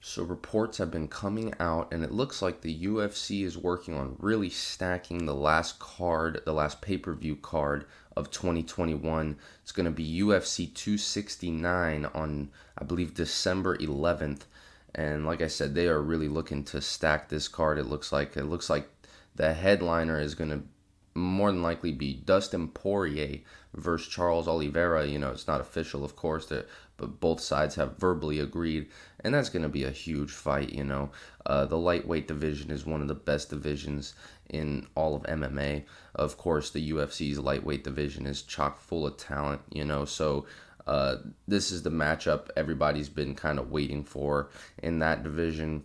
So reports have been coming out, and it looks like the UFC is working on really stacking the last card, the last pay-per-view card of 2021. It's going to be UFC 269 on, I believe, December 11th. And like I said, they are really looking to stack this card. It looks like the headliner is going to more than likely be Dustin Poirier versus Charles Oliveira. It's not official, of course, but both sides have verbally agreed, and that's going to be a huge fight. The lightweight division is one of the best divisions in all of MMA. Of course, the UFC's lightweight division is chock full of talent. So this is the matchup everybody's been kind of waiting for in that division.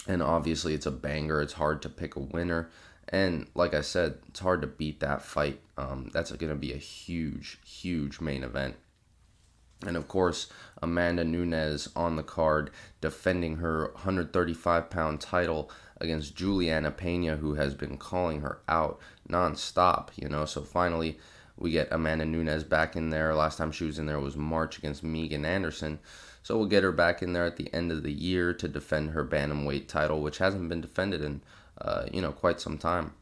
And obviously, it's a banger. It's hard to pick a winner. And like I said, it's hard to beat that fight. That's going to be a huge, huge main event. And of course, Amanda Nunes on the card defending her 135-pound title against Julianna Pena, who has been calling her out nonstop. So finally, we get Amanda Nunes back in there. Last time she was in there was March against Megan Anderson. So we'll get her back in there at the end of the year to defend her bantamweight title, which hasn't been defended in quite some time.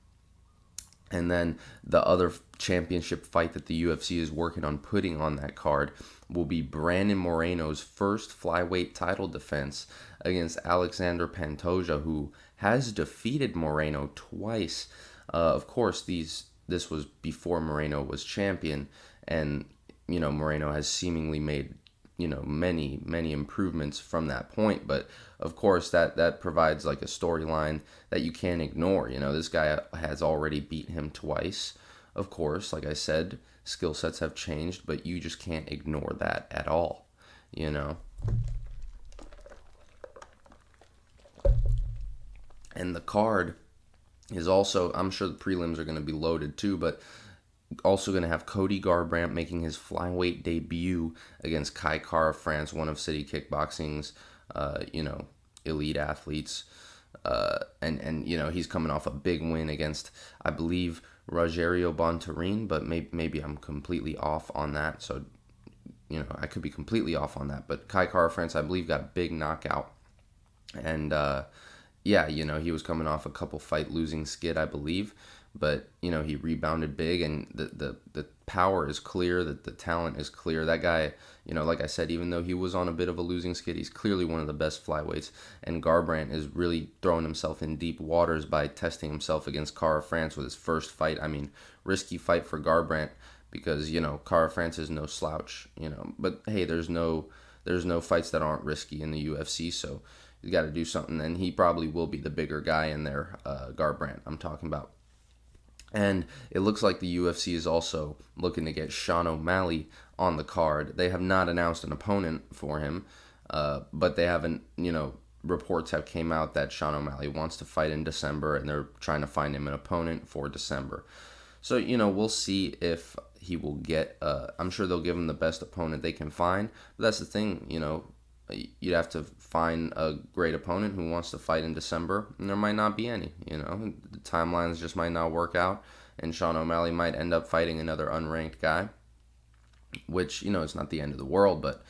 And then the other championship fight that the UFC is working on putting on that card will be Brandon Moreno's first flyweight title defense against Alexandre Pantoja, who has defeated Moreno twice. Of course, this was before Moreno was champion, and Moreno has seemingly made many improvements from that point. But of course, that provides like a storyline that you can't ignore. This guy has already beat him twice. Of course, like I said, skill sets have changed, but you just can't ignore that at all. And the card is also, I'm sure the prelims are going to be loaded too, but also going to have Cody Garbrandt making his flyweight debut against Kai Kara-France, one of City Kickboxing's, elite athletes. And he's coming off a big win against, I believe, Rogerio Bontorin, but maybe I'm completely off on that. So, I could be completely off on that. But Kai Kara-France, I believe, got a big knockout. And, he was coming off a couple fight losing skid, I believe. But, he rebounded big, and the power is clear, that the talent is clear. That guy, like I said, even though he was on a bit of a losing skid, he's clearly one of the best flyweights. And Garbrandt is really throwing himself in deep waters by testing himself against Kara-France with his first fight. I mean, risky fight for Garbrandt because, Kara-France is no slouch, But, hey, there's no fights that aren't risky in the UFC, so you got to do something. And he probably will be the bigger guy in there, Garbrandt I'm talking about. And it looks like the UFC is also looking to get Sean O'Malley on the card. They have not announced an opponent for him, but they haven't, reports have came out that Sean O'Malley wants to fight in December, and they're trying to find him an opponent for December. So, we'll see if he will get, I'm sure they'll give him the best opponent they can find. But that's the thing, you'd have to find a great opponent who wants to fight in December, and there might not be any. The timelines just might not work out, and Sean O'Malley might end up fighting another unranked guy, which, it's not the end of the world, but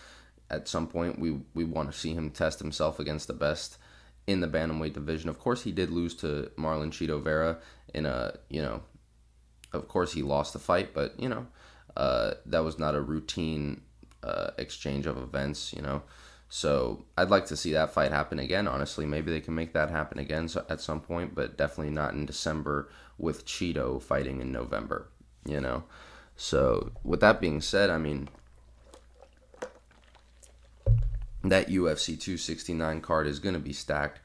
at some point we want to see him test himself against the best in the bantamweight division. Of course, he did lose to Marlon Chito Vera in a, of course he lost the fight, but, that was not a routine exchange of events, So I'd like to see that fight happen again, honestly. Maybe they can make that happen again at some point, but definitely not in December with Cheeto fighting in November, So with that being said, I mean, that UFC 269 card is going to be stacked.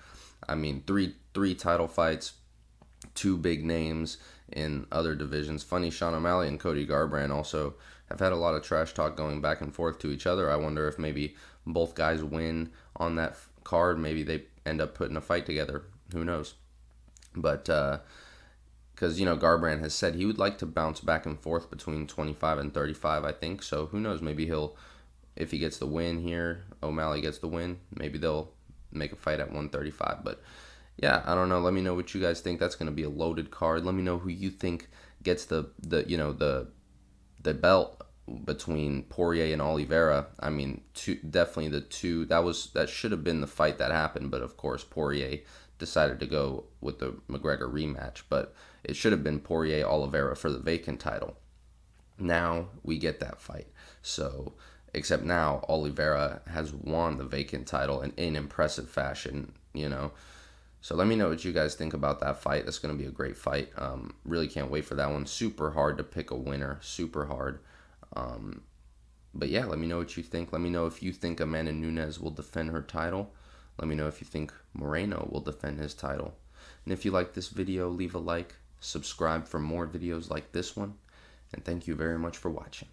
I mean, three title fights, two big names in other divisions. Funny, Sean O'Malley and Cody Garbrandt also have had a lot of trash talk going back and forth to each other. I wonder if maybe both guys win on that card. Maybe they end up putting a fight together. Who knows? But because, Garbrandt has said he would like to bounce back and forth between 25 and 35, I think. So who knows? Maybe if he gets the win here, O'Malley gets the win, maybe they'll make a fight at 135. But yeah, I don't know. Let me know what you guys think. That's going to be a loaded card. Let me know who you think gets the belt between Poirier and Oliveira. I mean, definitely the two. That should have been the fight that happened, but of course Poirier decided to go with the McGregor rematch. But it should have been Poirier Oliveira for the vacant title. Now we get that fight. So, except now Oliveira has won the vacant title in impressive fashion. So let me know what you guys think about that fight. That's going to be a great fight. Really can't wait for that one. Super hard to pick a winner. Super hard. But yeah, let me know what you think. Let me know if you think Amanda Nunes will defend her title. Let me know if you think Moreno will defend his title. And if you like this video, leave a like. Subscribe for more videos like this one. And thank you very much for watching.